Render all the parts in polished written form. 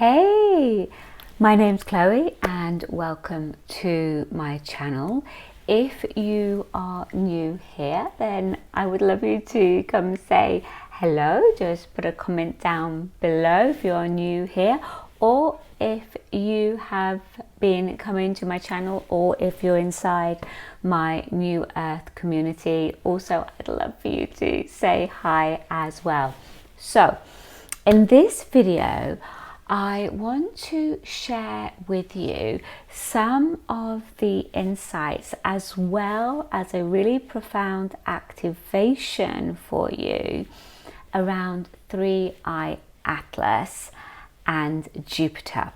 Hey, my name's Chloe and welcome to my channel. If you are new here, then I would love you to come say hello. Just put a comment down below if you are new here, or if you have been coming to my channel, or if you're inside my New Earth community. Also, I'd love for you to say hi as well. So in this video, I want to share with you some of the insights as well as a really profound activation for you around 3i Atlas and Jupiter.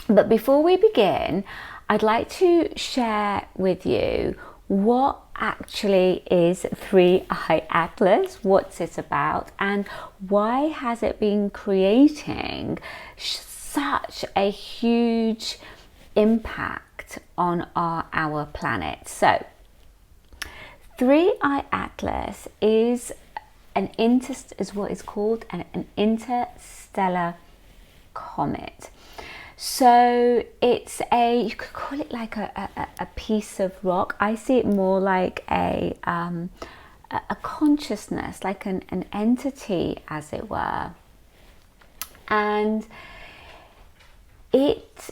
But before we begin, I'd like to share with you what actually is 3i Atlas, what's it about, and why has it been creating such a huge impact on our planet. So 3i Atlas is what is called an interstellar comet. So it's you could call it like a piece of rock. I see it more like a consciousness, like an entity, as it were. And it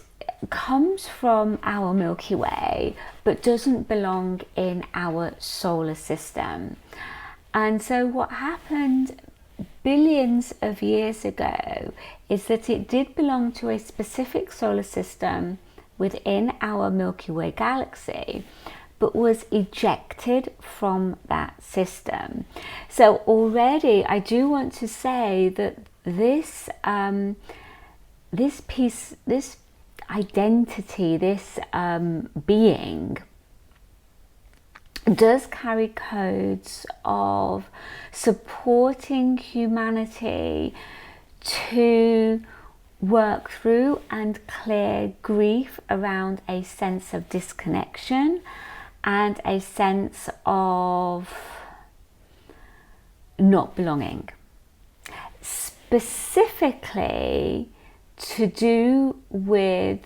comes from our Milky Way, but doesn't belong in our solar system. And so what happened billions of years ago is that it did belong to a specific solar system within our Milky Way galaxy, but was ejected from that system. So already I do want to say that this identity, this being does carry codes of supporting humanity to work through and clear grief around a sense of disconnection and a sense of not belonging. Specifically to do with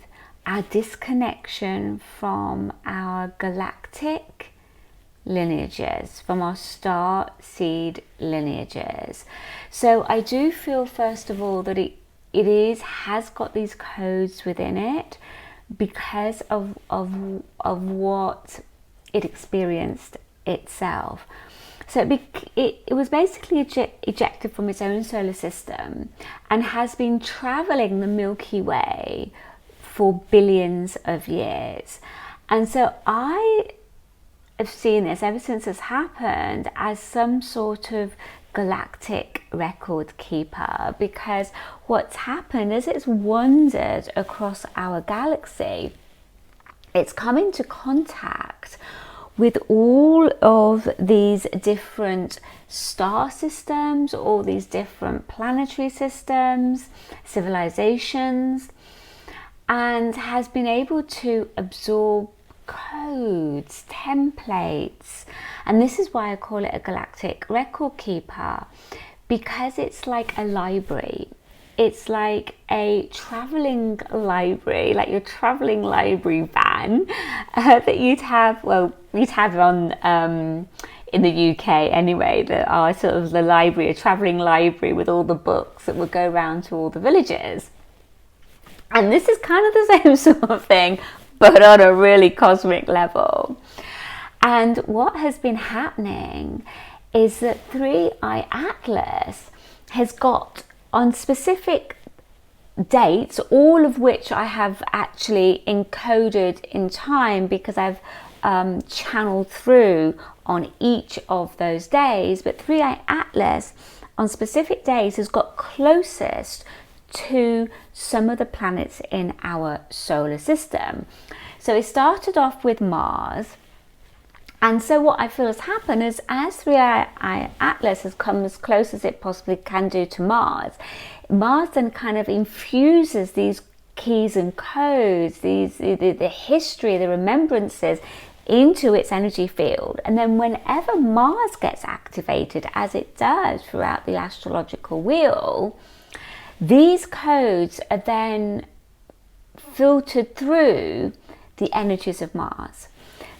our disconnection from our galactic lineages, from our star seed lineages. So I do feel, first of all, that it has got these codes within it because of what it experienced itself. So it was basically ejected from its own solar system and has been traveling the Milky Way for billions of years. And so I've seen this ever since it's happened as some sort of galactic record keeper, because what's happened is it's wandered across our galaxy. It's come into contact with all of these different star systems, all these different planetary systems, civilizations, and has been able to absorb codes, templates. And this is why I call it a galactic record keeper, because it's like a library. It's like a traveling library, like your traveling library van that you'd have on in the UK anyway, that are sort of the library, a traveling library with all the books that would go around to all the villages. And this is kind of the same sort of thing, but on a really cosmic level. And what has been happening is that 3i Atlas has got on specific dates, all of which I have actually encoded in time because I've channeled through on each of those days. But 3i Atlas on specific days has got closest to some of the planets in our solar system. So it started off with Mars. And so what I feel has happened is, as 3i Atlas has come as close as it possibly can do to Mars, Mars then kind of infuses these keys and codes, the history, the remembrances into its energy field. And then whenever Mars gets activated, as it does throughout the astrological wheel, These codes are then filtered through the energies of Mars.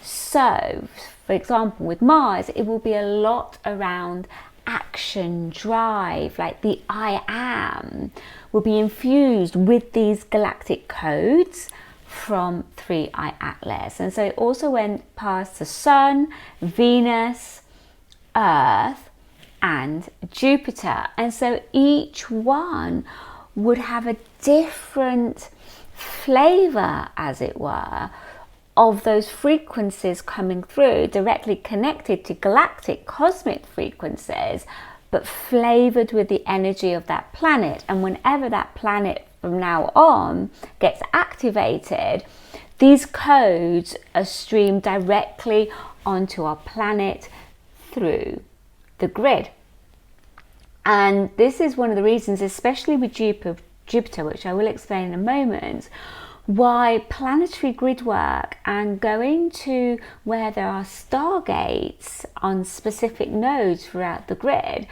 So, for example, with Mars, it will be a lot around action, drive, like the I am will be infused with these galactic codes from 3i Atlas. And so it also went past the Sun, Venus, Earth, and Jupiter. And so each one would have a different flavor, as it were, of those frequencies coming through, directly connected to galactic cosmic frequencies, but flavored with the energy of that planet. And whenever that planet from now on gets activated, these codes are streamed directly onto our planet through the grid. And this is one of the reasons, especially with Jupiter, which I will explain in a moment, why planetary grid work and going to where there are stargates on specific nodes throughout the grid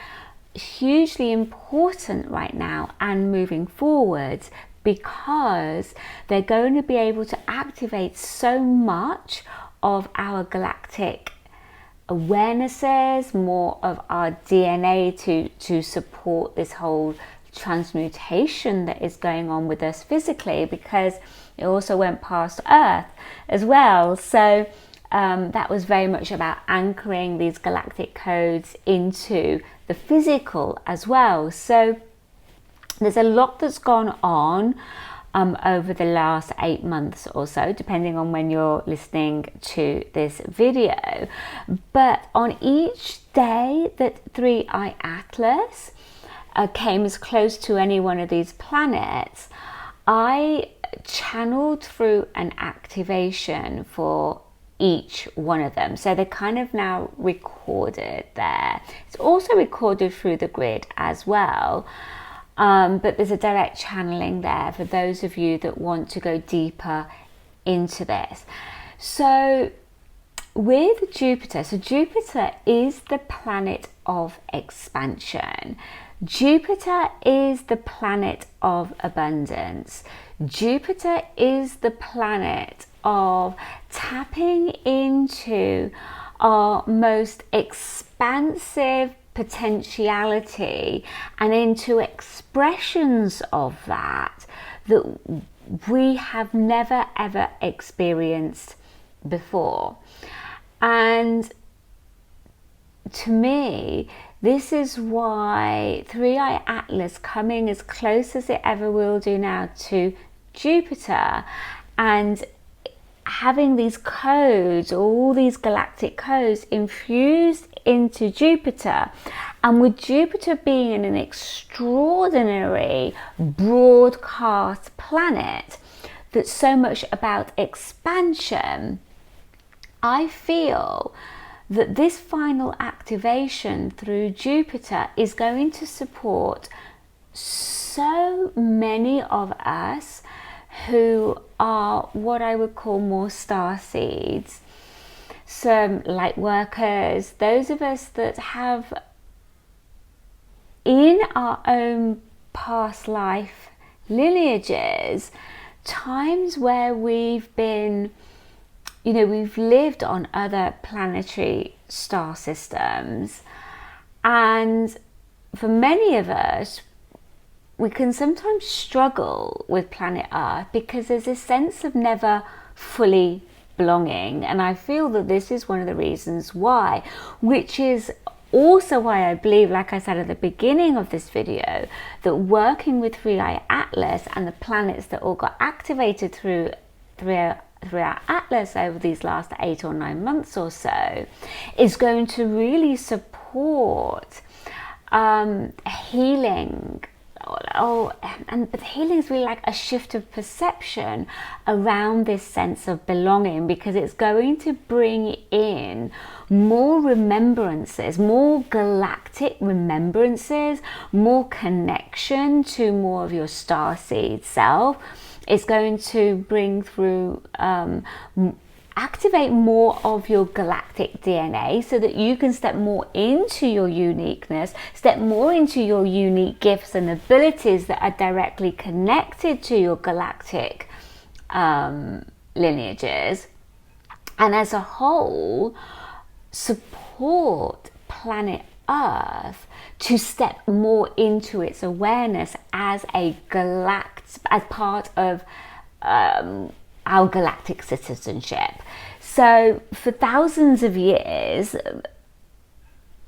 is hugely important right now and moving forwards, because they're going to be able to activate so much of our galactic awarenesses, more of our DNA to support this whole transmutation that is going on with us physically, because it also went past Earth as well. So that was very much about anchoring these galactic codes into the physical as well. So there's a lot that's gone on over the last 8 months or so, depending on when you're listening to this video. But on each day that 3i Atlas came as close to any one of these planets, I channeled through an activation for each one of them. So they're kind of now recorded there. It's also recorded through the grid as well. But there's a direct channeling there for those of you that want to go deeper into this. So with Jupiter, so Jupiter is the planet of expansion. Jupiter is the planet of abundance. Jupiter is the planet of tapping into our most expansive potentiality and into expressions of that we have never ever experienced before. And to me, this is why 3i Atlas, coming as close as it ever will do now to Jupiter, and having these codes, all these galactic codes infused into Jupiter, and with Jupiter being an extraordinary broadcast planet that's so much about expansion, I feel that this final activation through Jupiter is going to support so many of us who are what I would call more star seeds, some light workers, those of us that have in our own past life lineages times where we've been, we've lived on other planetary star systems, and for many of us, we can sometimes struggle with planet Earth because there's a sense of never fully belonging. And I feel that this is one of the reasons why, which is also why I believe, like I said at the beginning of this video, that working with 3i Atlas and the planets that all got activated through our Atlas over these last 8 or 9 months or so is going to really support healing. But healing is really like a shift of perception around this sense of belonging, because it's going to bring in more remembrances, more galactic remembrances, more connection to more of your starseed self. It's going to bring through activate more of your galactic DNA so that you can step more into your uniqueness, step more into your unique gifts and abilities that are directly connected to your galactic lineages, and as a whole support planet Earth to step more into its awareness as a as part of our galactic citizenship. So for thousands of years,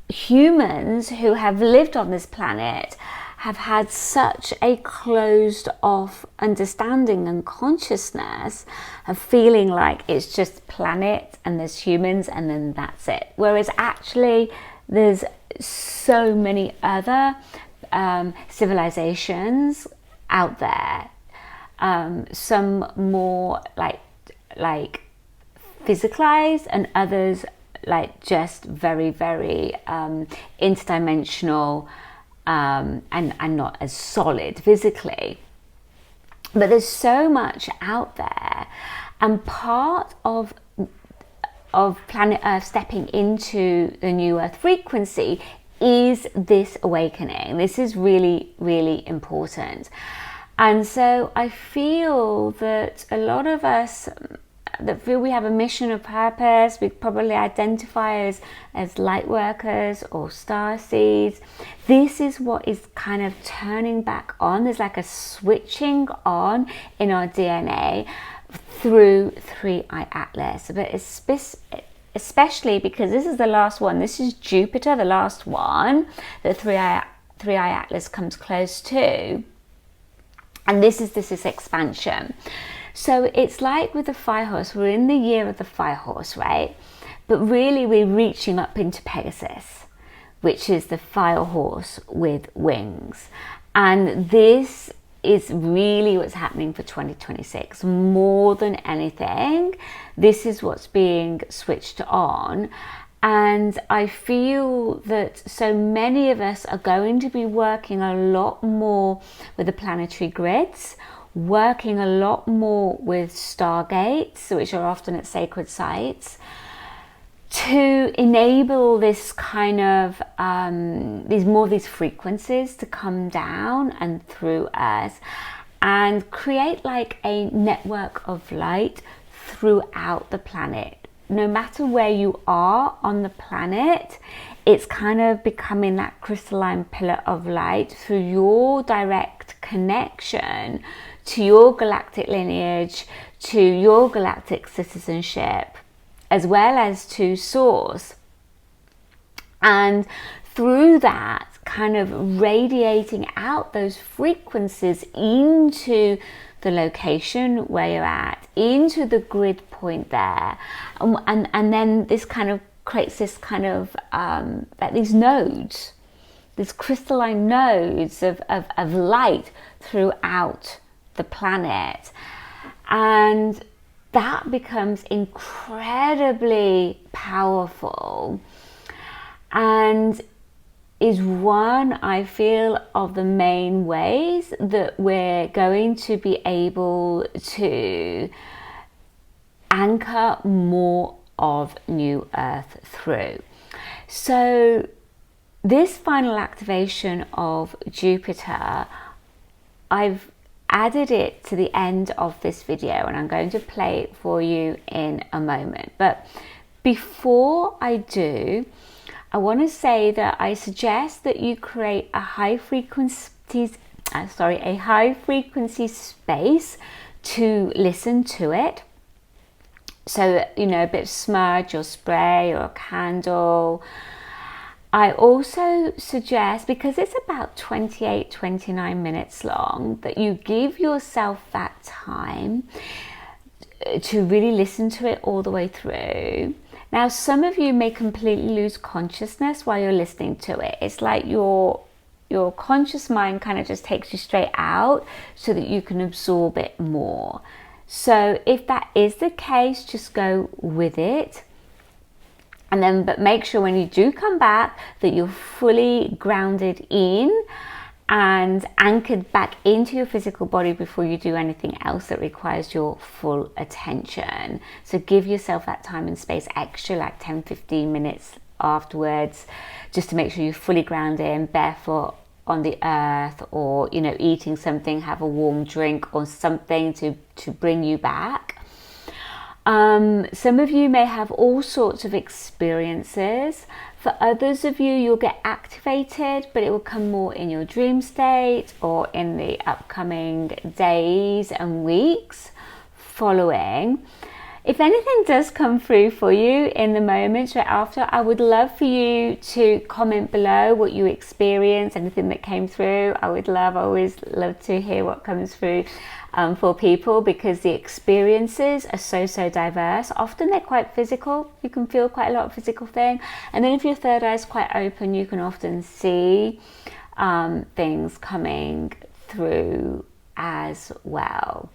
humans who have lived on this planet have had such a closed off understanding and consciousness of feeling like it's just planet and there's humans and then that's it. Whereas actually there's so many other civilizations out there, some more like physicalized and others like just very, very interdimensional, and not as solid physically. But there's so much out there, and part of planet Earth stepping into the new Earth frequency is this awakening. This is really, really important. And so I feel that a lot of us that feel we have a mission or purpose, we probably identify as light workers or star seeds. This is what is kind of turning back on. There's like a switching on in our DNA through 3i Atlas, but especially because this is the last one. This is Jupiter, the last one that 3i Atlas comes close to, and this is expansion. So it's like with the fire horse, we're in the year of the fire horse, right? But really we're reaching up into Pegasus, which is the fire horse with wings. And this is really what's happening for 2026. More than anything, this is what's being switched on. And I feel that so many of us are going to be working a lot more with the planetary grids, working a lot more with stargates, which are often at sacred sites, to enable this kind of these frequencies to come down and through us and create like a network of light throughout the planet. No matter where you are on the planet, it's kind of becoming that crystalline pillar of light through your direct connection to your galactic lineage, to your galactic citizenship, as well as to source. And through that, kind of radiating out those frequencies into the location where you're at, into the grid point there, and then this kind of creates this kind of like these nodes, these crystalline nodes of light throughout the planet, and that becomes incredibly powerful and is one, I feel, of the main ways that we're going to be able to anchor more of New Earth through. So this final activation of Jupiter, I've added it to the end of this video and I'm going to play it for you in a moment. But before I do, I want to say that I suggest that you create a high frequency space to listen to it. So, you know, a bit of smudge or spray or a candle. I also suggest, because it's about 29 minutes long, that you give yourself that time to really listen to it all the way through. Now, some of you may completely lose consciousness while you're listening to it. It's like your conscious mind kind of just takes you straight out so that you can absorb it more. So if that is the case, just go with it. And then, but make sure when you do come back that you're fully grounded in and anchored back into your physical body before you do anything else that requires your full attention. So give yourself that time and space extra, like 10-15 minutes afterwards, just to make sure you're fully grounded, barefoot on the earth, or eating something, have a warm drink or something to bring you back. Some of you may have all sorts of experiences. For others of you, you'll get activated, but it will come more in your dream state or in the upcoming days and weeks following. If anything does come through for you in the moment straight after, I would love for you to comment below what you experienced, anything that came through. I always love to hear what comes through for people, because the experiences are so diverse. Often they're quite physical. You can feel quite a lot of physical thing. And then if your third eye is quite open, you can often see things coming through as well.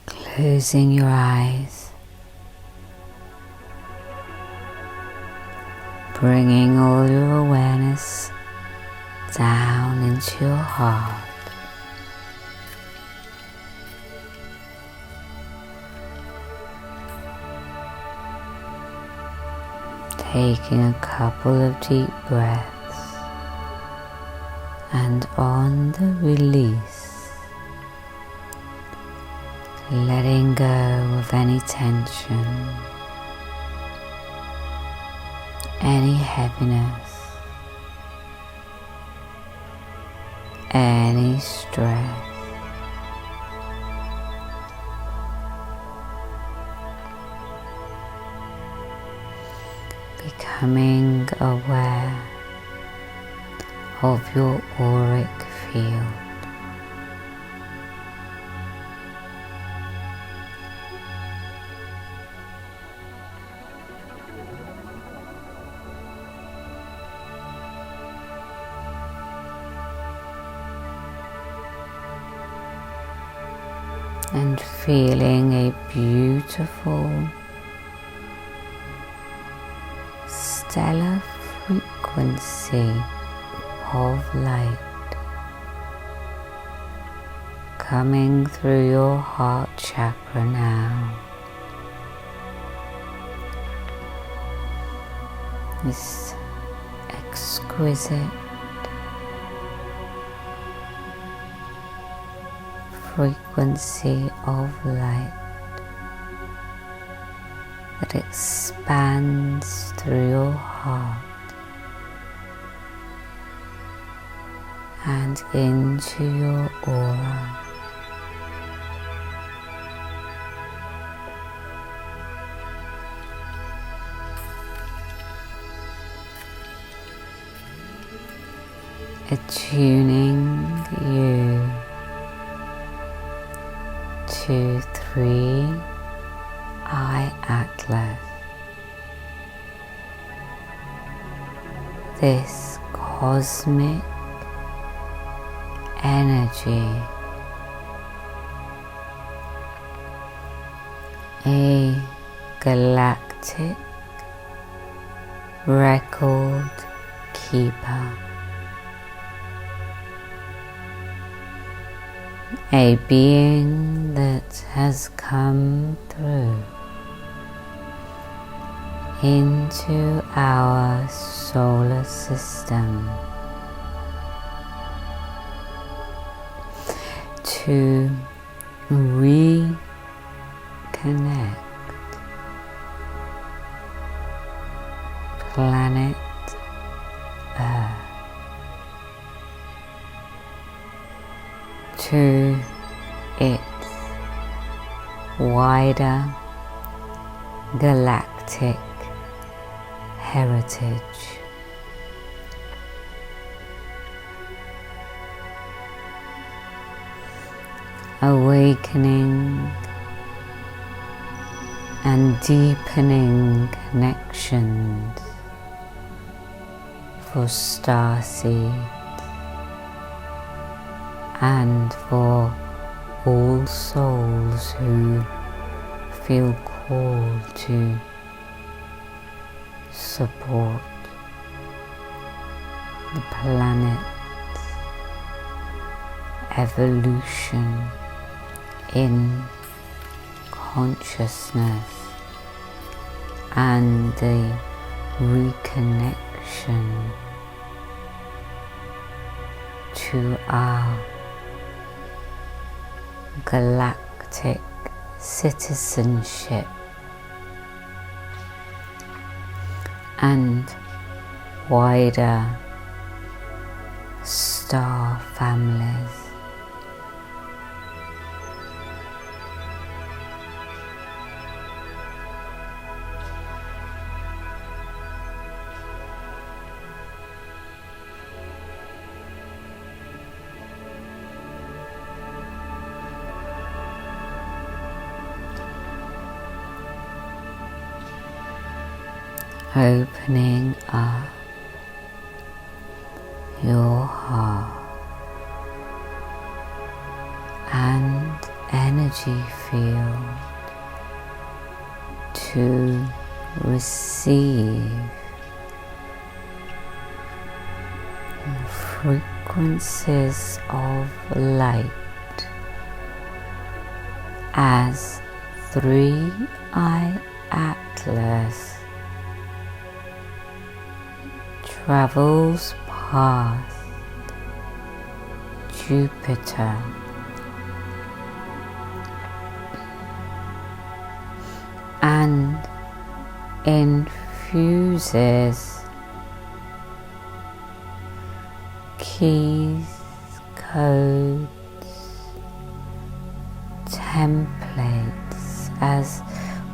Closing your eyes, bringing all your awareness down into your heart. Taking a couple of deep breaths, and on the release, letting go of any tension, any heaviness, any stress. Becoming aware of your auric field. And feeling a beautiful stellar frequency of light coming through your heart chakra now. This exquisite frequency of light that expands through your heart and into your aura. Attuning you to 3-eye atlas. This cosmic energy, a galactic record keeper, a being that has come through into our solar system to reconnect planet Earth to its wider galactic heritage. Awakening and deepening connections for starseeds and for all souls who feel called to support the planet's evolution in consciousness and the reconnection to our galactic citizenship and wider star families. Opening up your heart and energy field to receive frequencies of light as 3i Atlas travels past Jupiter and infuses keys, codes, templates, as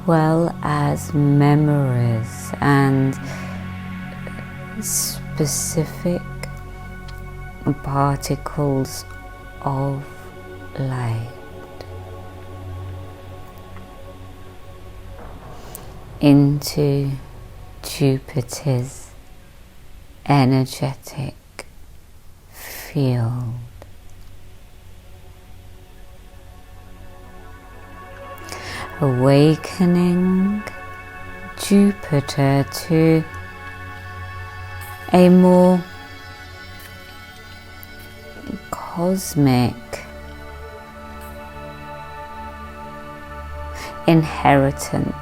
well as memories and specific particles of light into Jupiter's energetic field. Awakening Jupiter to a more cosmic inheritance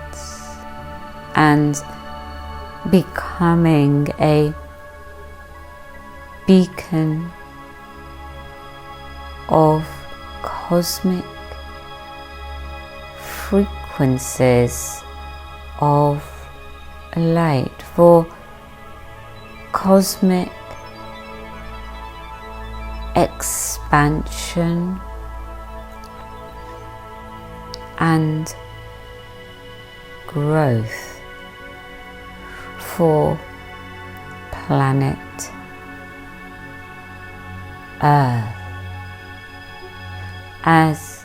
and becoming a beacon of cosmic frequencies of light for cosmic expansion and growth for planet Earth as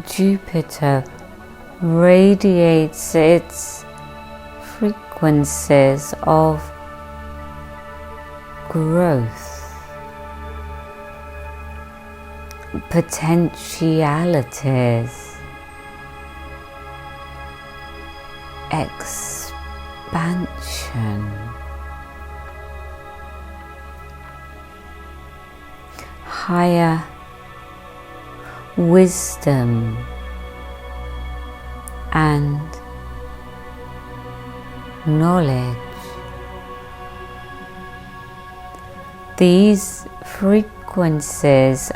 Jupiter radiates its frequencies of growth, potentialities, expansion, higher wisdom and knowledge. These frequencies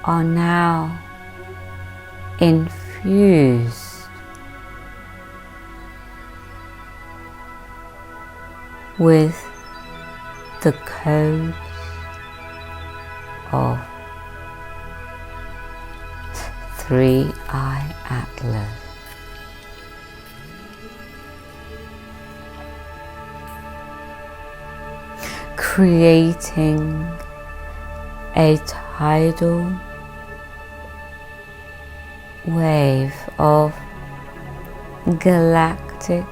are now infused with the codes of 3i Atlas. Creating a tidal wave of galactic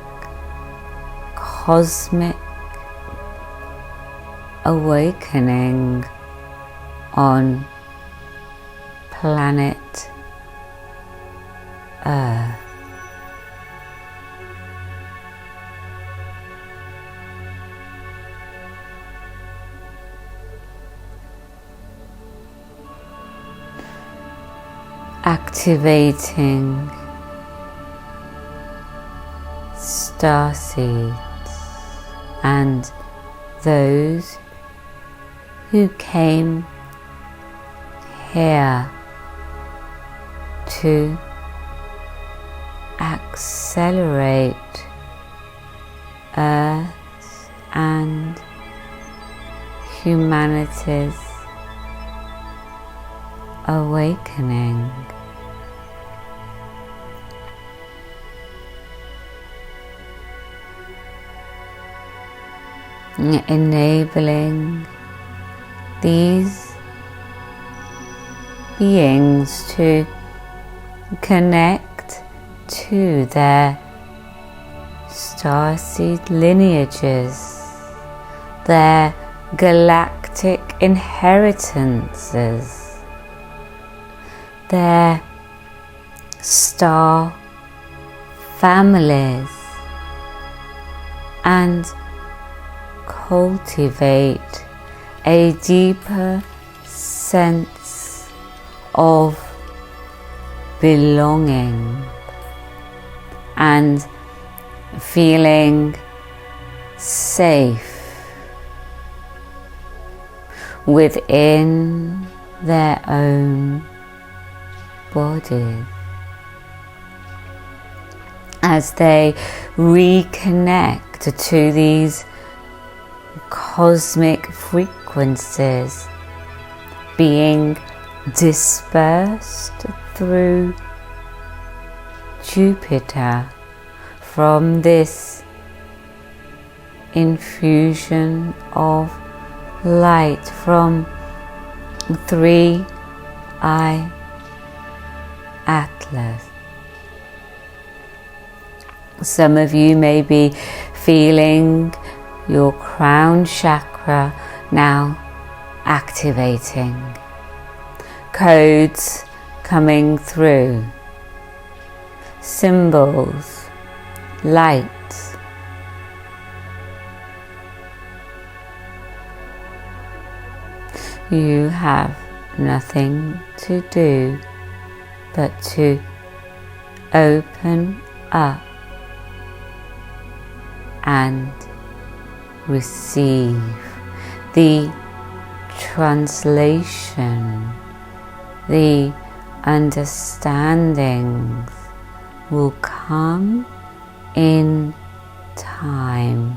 cosmic awakening on planet Earth. activating starseeds and those who came here to accelerate Earth's and humanity's awakening. Enabling these beings to connect to their starseed lineages, their galactic inheritances, their star families, and cultivate a deeper sense of belonging and feeling safe within their own bodies as they reconnect to these cosmic frequencies being dispersed through Jupiter from this infusion of light from 3i Atlas. Some of you may be feeling your crown chakra now activating, codes coming through, symbols, lights. You have nothing to do but to open up and receive. The translation, the understandings will come in time.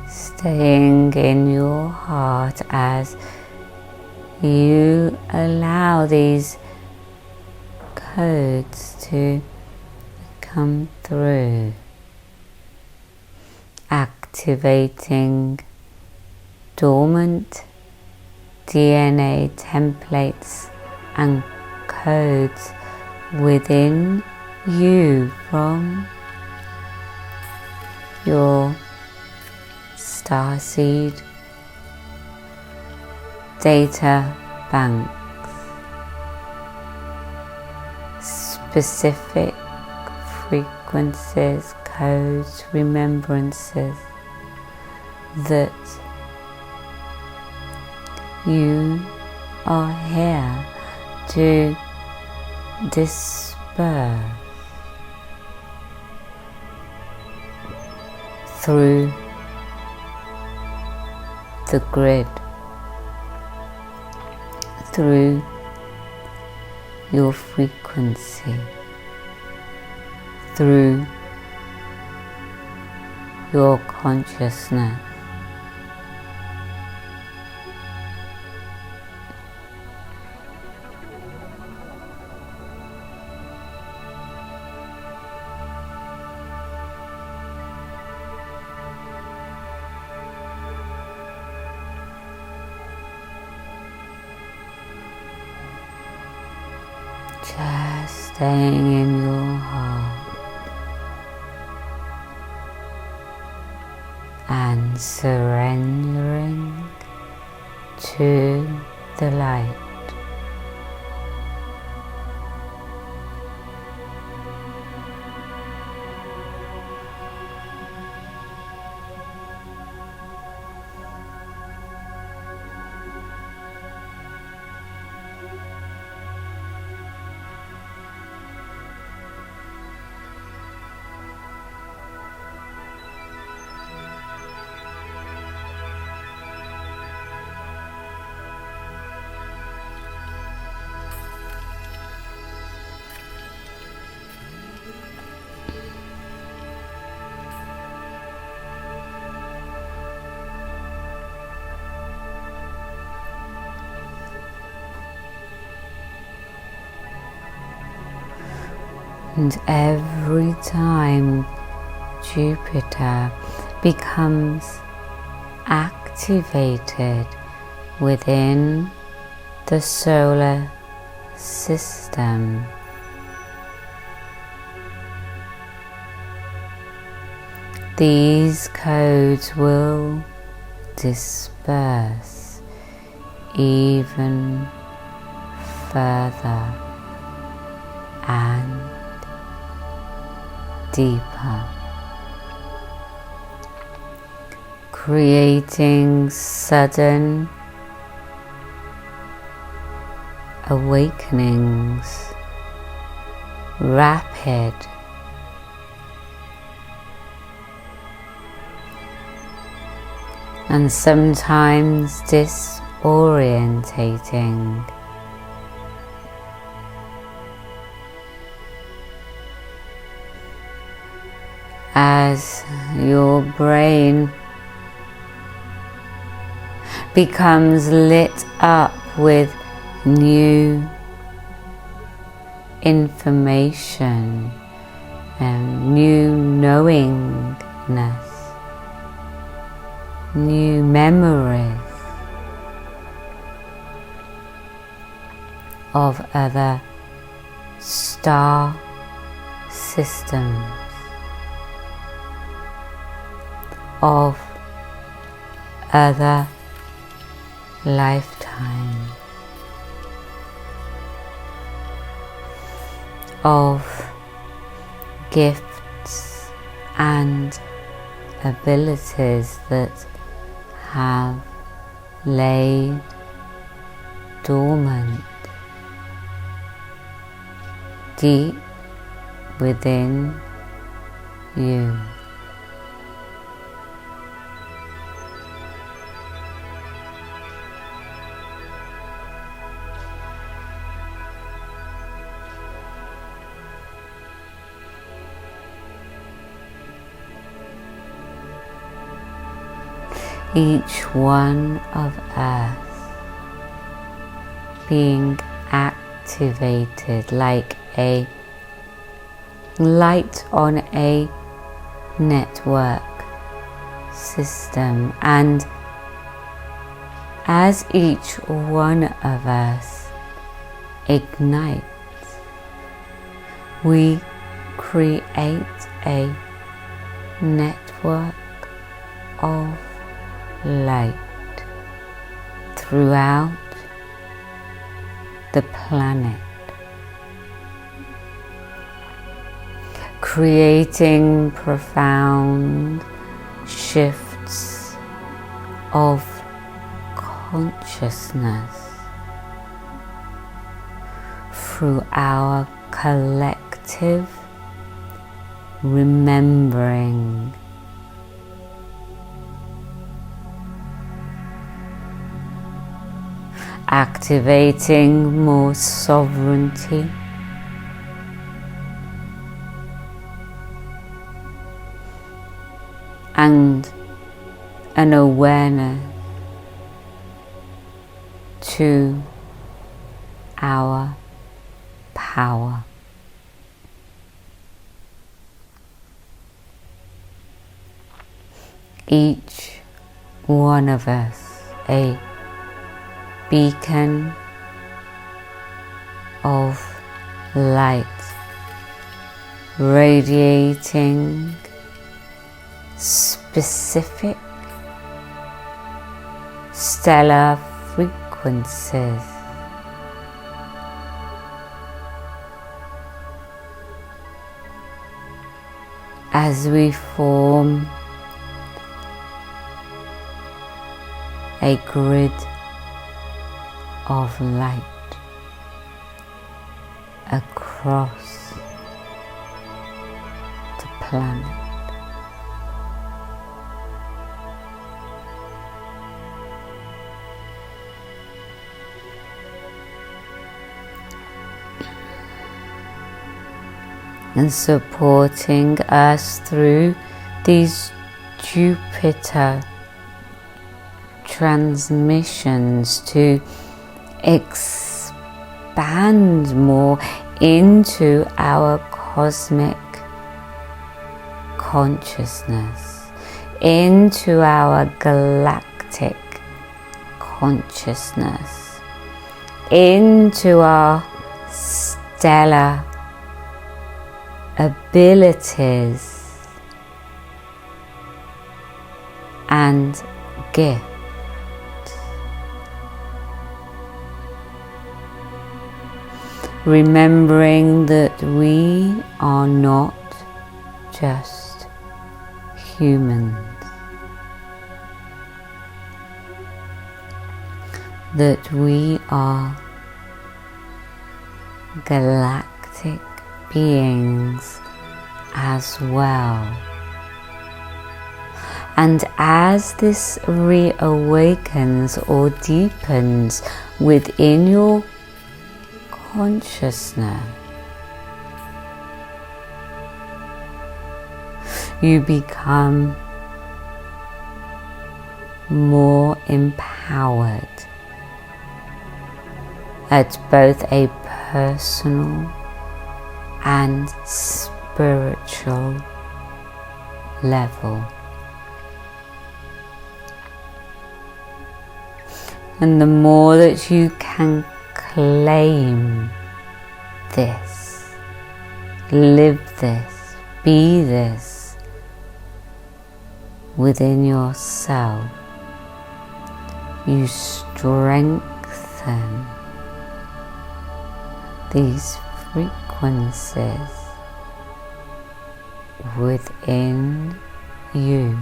Staying in your heart as you allow these codes to come through, activating dormant DNA templates and codes within you from your starseed data banks, specific frequencies, codes, remembrances that you are here to disperse through the grid, through your frequency, through your consciousness. Just staying in your heart and surrendering to the light. And every time Jupiter becomes activated within the solar system, these codes will disperse even further and deeper, creating sudden awakenings, rapid and sometimes disorientating. As your brain becomes lit up with new information and new knowingness, new memories of other star systems, of other lifetimes, of gifts and abilities that have laid dormant deep within you. Each one of us being activated like a light on a network system, and as each one of us ignites, we create a network of light throughout the planet, creating profound shifts of consciousness through our collective remembering, activating more sovereignty, and an awareness to our power. Each one of us a beacon of light, radiating specific stellar frequencies, as we form a grid of light across the planet. And supporting us through these Jupiter transmissions to expand more into our cosmic consciousness, into our galactic consciousness, into our stellar abilities and gifts. Remembering that we are not just humans, that we are galactic beings as well. And as this reawakens or deepens within your consciousness, you become more empowered at both a personal and spiritual level. And the more that you can claim this, live this, be this within yourself, you strengthen these frequencies within you.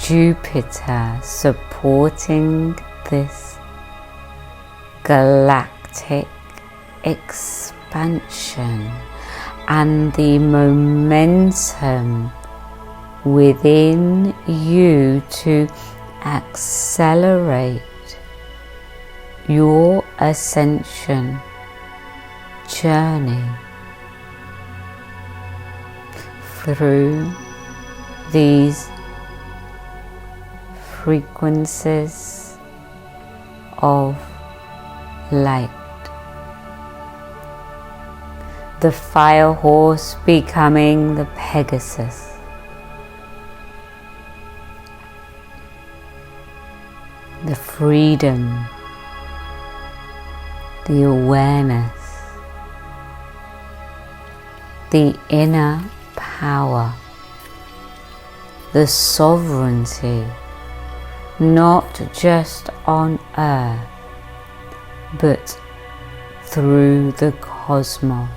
Jupiter supporting this galactic expansion and the momentum within you to accelerate your ascension journey through these frequencies of light. The fire horse becoming the Pegasus, the freedom, the awareness, the inner power, the sovereignty, not just on earth, but through the cosmos.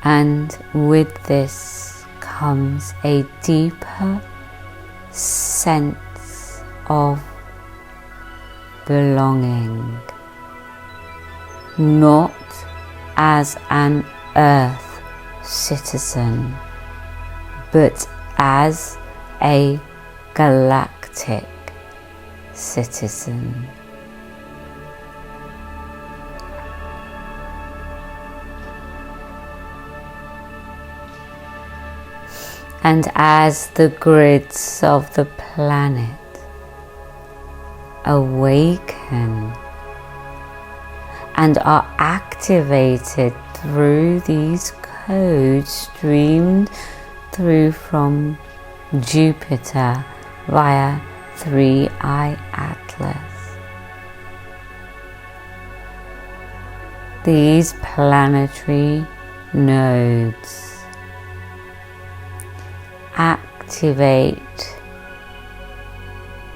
And with this comes a deeper sense of belonging, not as an earth citizen, but as a galactic citizen. And as the grids of the planet awaken and are activated through these codes streamed through from Jupiter via 3i Atlas, these planetary nodes activate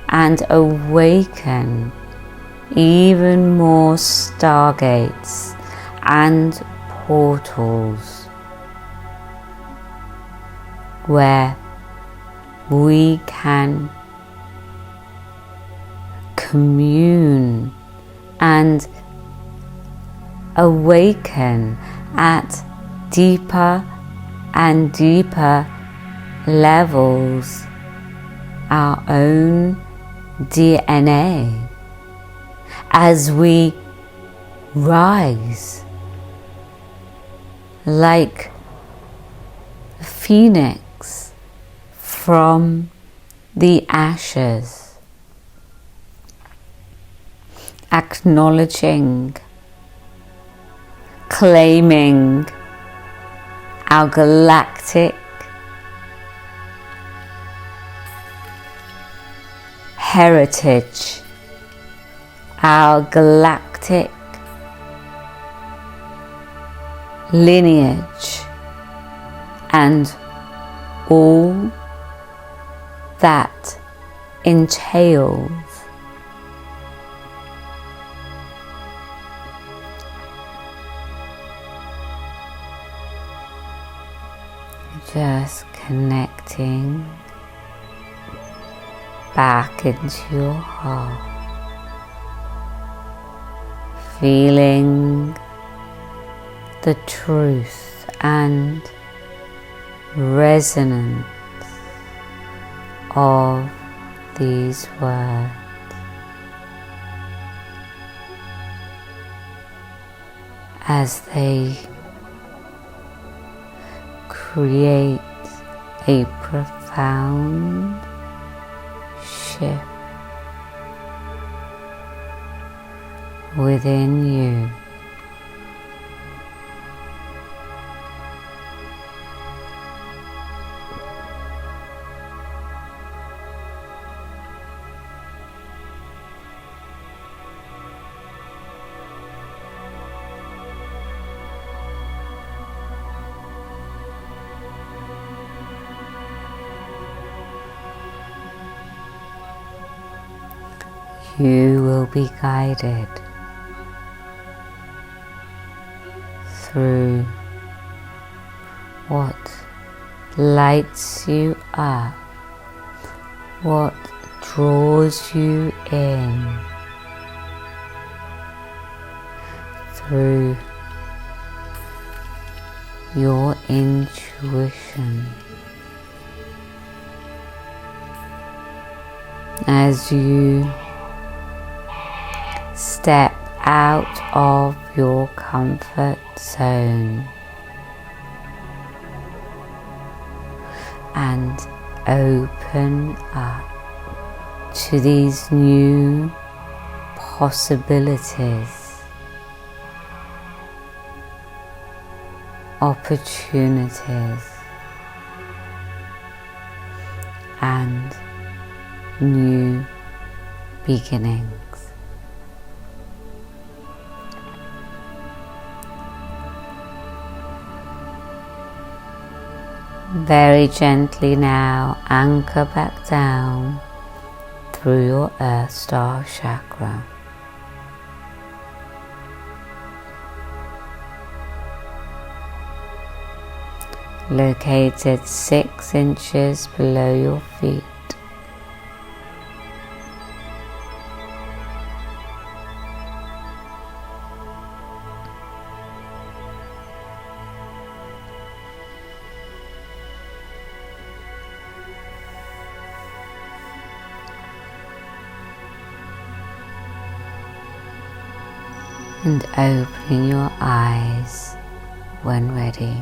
and awaken even more stargates and portals where we can commune and awaken at deeper and deeper levels our own DNA as we rise like a phoenix from the ashes, acknowledging, claiming our galactic heritage, our galactic lineage, and all that entails. Just connecting back into your heart, feeling the truth and resonance of these words. As they create a profound shift within you. You will be guided through what lights you up, what draws you in, through your intuition. As you step out of your comfort zone and open up to these new possibilities, opportunities, and new beginnings. Very gently now anchor back down through your Earth Star chakra. Located 6 inches below your feet. And opening your eyes when ready.